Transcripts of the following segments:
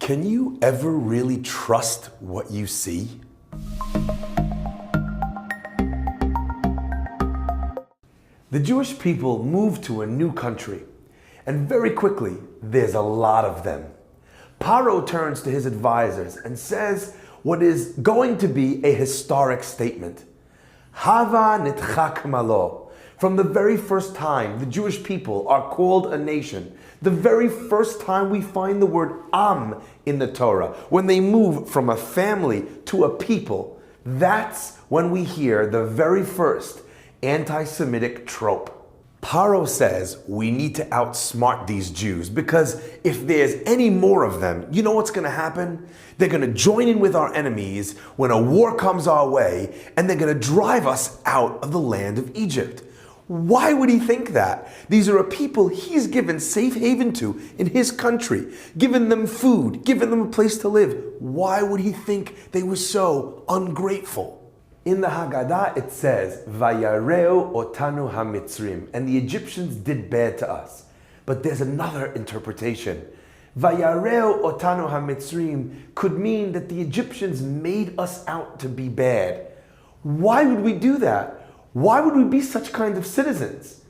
Can you ever really trust what you see? The Jewish people moved to a new country, and very quickly, there's a lot of them. Paro turns to his advisors and says what is going to be a historic statement. Hava nitchak malo. From the very first time the Jewish people are called a nation, the very first time we find the word Am in the Torah, when they move from a family to a people, that's when we hear the very first anti-Semitic trope. Paro says we need to outsmart these Jews because if there's any more of them, you know what's going to happen? They're going to join in with our enemies when a war comes our way, and they're going to drive us out of the land of Egypt. Why would he think that? These are a people he's given safe haven to in his country, given them food, given them a place to live. Why would he think they were so ungrateful? In the Haggadah it says, Vayareu otanu hamitzrim, and the Egyptians did bad to us. But there's another interpretation. Vayareu otanu hamitzrim could mean that the Egyptians made us out to be bad. Why would we do that? Why would we be such kind of citizens?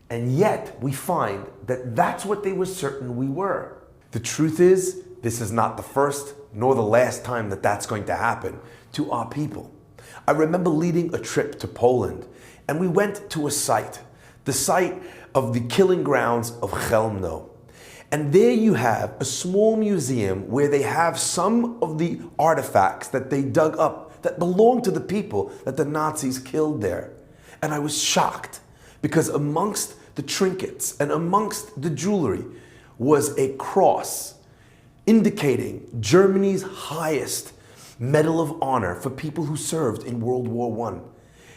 And yet we find that that's what they were certain we were. The truth is, this is not the first nor the last time that that's going to happen to our people. I remember leading a trip to Poland, and we went to a site, the site of the killing grounds of Chelmno. And there you have a small museum where they have some of the artifacts that they dug up that belong to the people that the Nazis killed there. And I was shocked because amongst the trinkets and amongst the jewelry was a cross indicating Germany's highest Medal of Honor for people who served in World War I.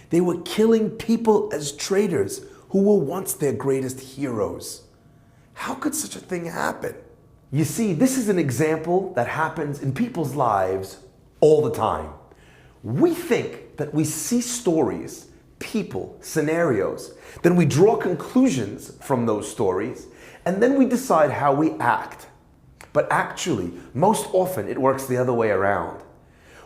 They were killing people as traitors who were once their greatest heroes. How could such a thing happen? You see, this is an example that happens in people's lives all the time. We think that we see stories, people, scenarios, then we draw conclusions from those stories, and then we decide how we act. But actually, most often it works the other way around.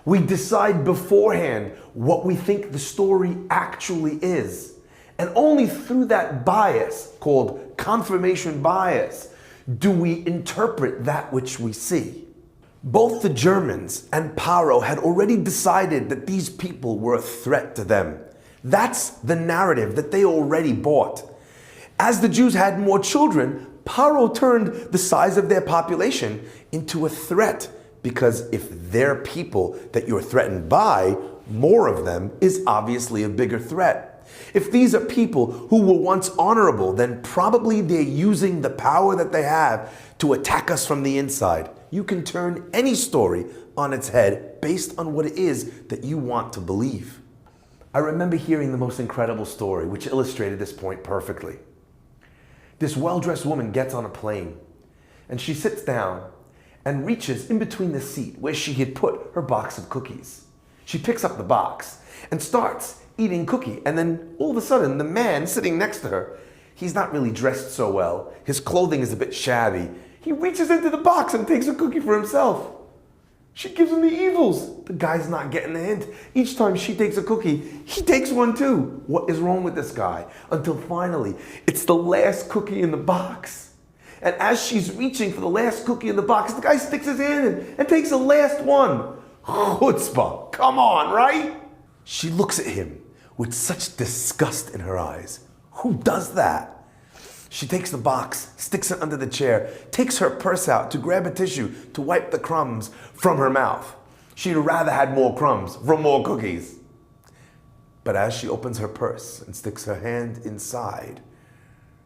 We decide beforehand what we think the story actually is. And only through that bias, called confirmation bias, do we interpret that which we see. Both the Germans and Paro had already decided that these people were a threat to them. That's the narrative that they already bought. As the Jews had more children, Paro turned the size of their population into a threat, because if they're people that you're threatened by, more of them is obviously a bigger threat. If these are people who were once honorable, then probably they're using the power that they have to attack us from the inside. You can turn any story on its head based on what it is that you want to believe. I remember hearing the most incredible story, which illustrated this point perfectly. This well-dressed woman gets on a plane, and she sits down and reaches in between the seat where she had put her box of cookies. She picks up the box and starts eating cookie, and then all of a sudden, the man sitting next to her, he's not really dressed so well. His clothing is a bit shabby. He reaches into the box and takes a cookie for himself. She gives him the evils. The guy's not getting the hint. Each time she takes a cookie, he takes one too. What is wrong with this guy? Until finally, it's the last cookie in the box. And as she's reaching for the last cookie in the box, the guy sticks his hand in and takes the last one. Chutzpah, come on, right? She looks at him with such disgust in her eyes. Who does that? She takes the box, sticks it under the chair, takes her purse out to grab a tissue to wipe the crumbs from her mouth. She'd rather had more crumbs from more cookies. But as she opens her purse and sticks her hand inside,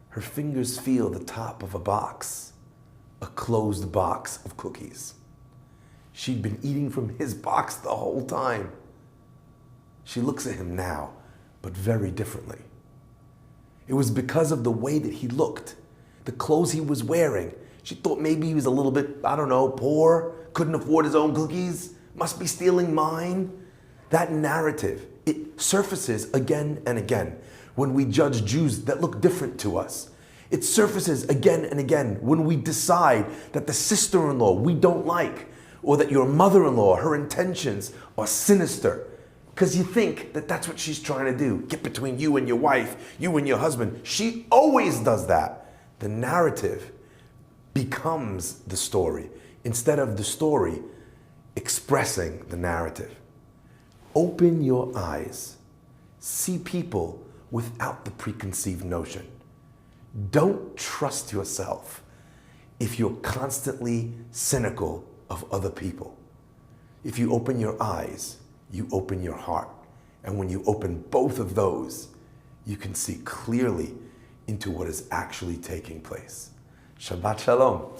her fingers feel the top of a box, a closed box of cookies. She'd been eating from his box the whole time. She looks at him now, but very differently. It was because of the way that he looked, the clothes he was wearing. She thought maybe he was a little bit, poor, couldn't afford his own cookies, must be stealing mine. That narrative, it surfaces again and again when we judge Jews that look different to us. It surfaces again and again when we decide that the sister-in-law we don't like, or that your mother-in-law, her intentions are sinister, because you think that that's what she's trying to do, get between you and your wife, you and your husband. She always does that. The narrative becomes the story, instead of the story expressing the narrative. Open your eyes. See people without the preconceived notion. Don't trust yourself if you're constantly cynical of other people. If you open your eyes, you open your heart. And when you open both of those, you can see clearly into what is actually taking place. Shabbat Shalom.